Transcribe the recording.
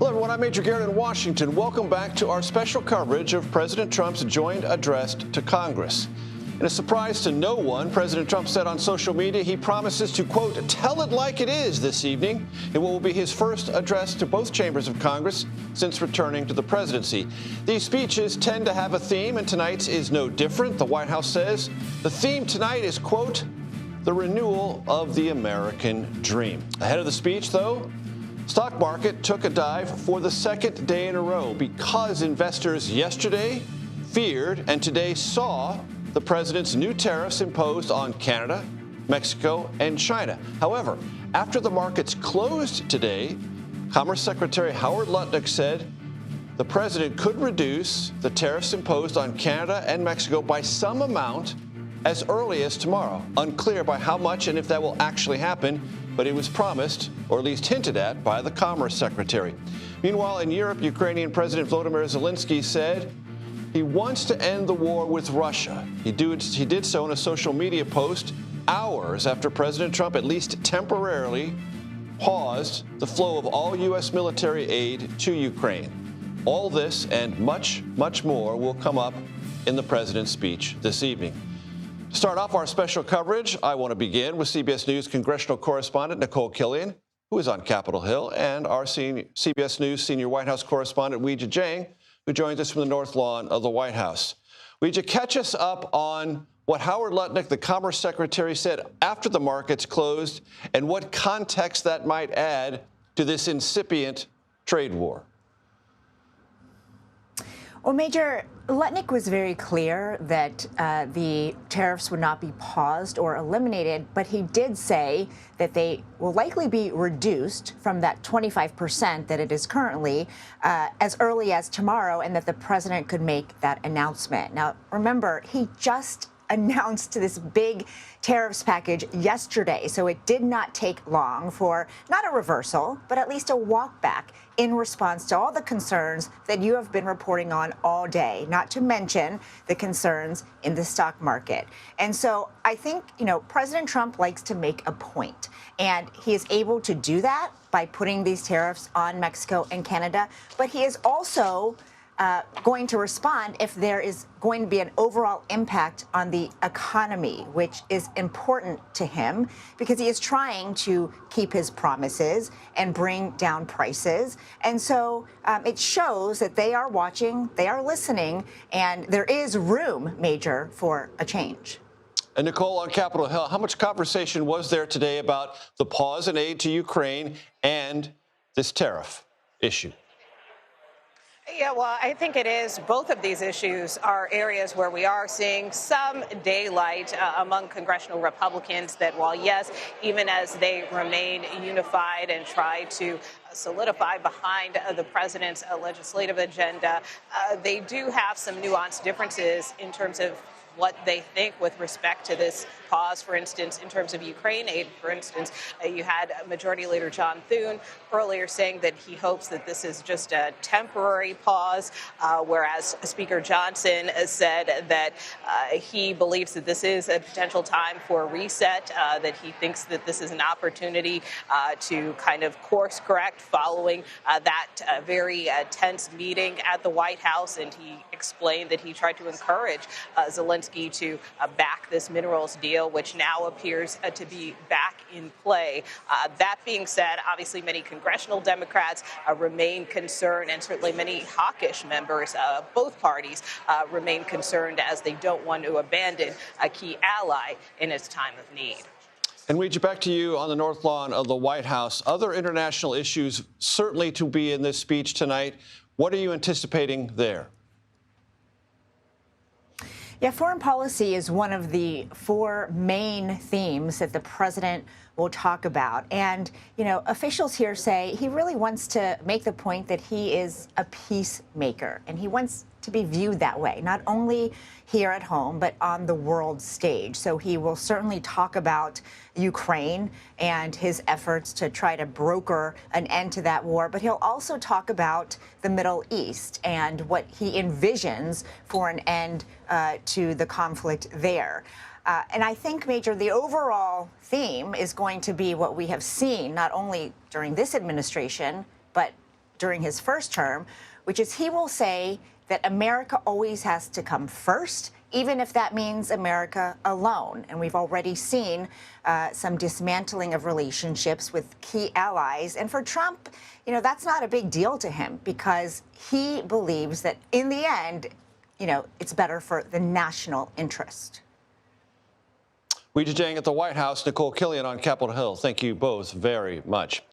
Hello, everyone. I'm Major Garrett in Washington. Welcome back to our special coverage of President Trump's joint address to Congress. In a surprise to no one, President Trump said on social media he promises to, quote, tell it like it is this evening in what will be his first address to both chambers of Congress since returning to the presidency. These speeches tend to have a theme, and tonight's is no different. The White House says the theme tonight is, quote, the renewal of the American dream. Ahead of the speech, though, stock market took a dive for the second day in a row because investors yesterday feared and today saw the president's new tariffs imposed on Canada, Mexico, and China. However, after the markets closed today, Commerce Secretary Howard Lutnick said the president could reduce the tariffs imposed on Canada and Mexico by some amount as early as tomorrow. Unclear by how much and if that will actually happen, but it was promised, or at least hinted at, by the Commerce Secretary. Meanwhile, in Europe, Ukrainian President Volodymyr Zelensky said he wants to end the war with Russia. He did so in a social media post hours after President Trump, at least temporarily, paused the flow of all U.S. military aid to Ukraine. All this and much, much more will come up in the president's speech this evening. To start off our special coverage, I want to begin with CBS News Congressional correspondent Nikole Killion, who is on Capitol Hill, and our CBS News senior White House correspondent Weijia Jiang, who joins us from the North Lawn of the White House. Weijia, catch us up on what Howard Lutnick, the Commerce Secretary, said after the markets closed and what context that might add to this incipient trade war. Well, Major, Lutnick was very clear that the tariffs would not be paused or eliminated, but he did say that they will likely be reduced from that 25% that it is currently as early as tomorrow, and that the president could make that announcement. Now, remember, he just announced this big tariffs package yesterday, so it did not take long for not a reversal, but at least a walk back in response to all the concerns that you have been reporting on all day, not to mention the concerns in the stock market. And so I think, President Trump likes to make a point, and he is able to do that by putting these tariffs on Mexico and Canada, but he is also going to respond if there is going to be an overall impact on the economy, which is important to him because he is trying to keep his promises and bring down prices. And so it shows that they are watching, they are listening, and there is room, Major, for a change. And Nikole, on Capitol Hill, how much conversation was there today about the pause in aid to Ukraine and this tariff issue? Yeah, well, I think it is. Both of these issues are areas where we are seeing some daylight among congressional Republicans that while, yes, even as they remain unified and try to solidify behind the president's legislative agenda, they do have some nuanced differences in terms of what they think with respect to this pause. For instance, in terms of Ukraine aid, for instance, you had Majority Leader John Thune earlier saying that he hopes that this is just a temporary pause, whereas Speaker Johnson said that he believes that this is a potential time for a reset, that he thinks that this is an opportunity to kind of course correct following that very tense meeting at the White House. And he explained that he tried to encourage Zelensky to back this minerals deal, which now appears to be back in play. That being said, obviously many congressional Democrats remain concerned, and certainly many hawkish members of both parties remain concerned as they don't want to abandon a key ally in its time of need. And Weijia, back to you on the North Lawn of the White House. Other international issues certainly to be in this speech tonight. What are you anticipating there? Yeah, foreign policy is one of the four main themes that the president will talk about. And, officials here say he really wants to make the point that he is a peacemaker, and he wants to be viewed that way, not only here at home, but on the world stage. So he will certainly talk about Ukraine and his efforts to try to broker an end to that war, but he'll also talk about the Middle East and what he envisions for an end to the conflict there. And I think, Major, the overall theme is going to be what we have seen, not only during this administration, but during his first term, which is he will say that America always has to come first, even if that means America alone. And we've already seen some dismantling of relationships with key allies. And for Trump, you know, that's not a big deal to him because he believes that in the end, you know, it's better for the national interest. Weijia Jiang at the White House, Nikole Killion on Capitol Hill. Thank you both very much.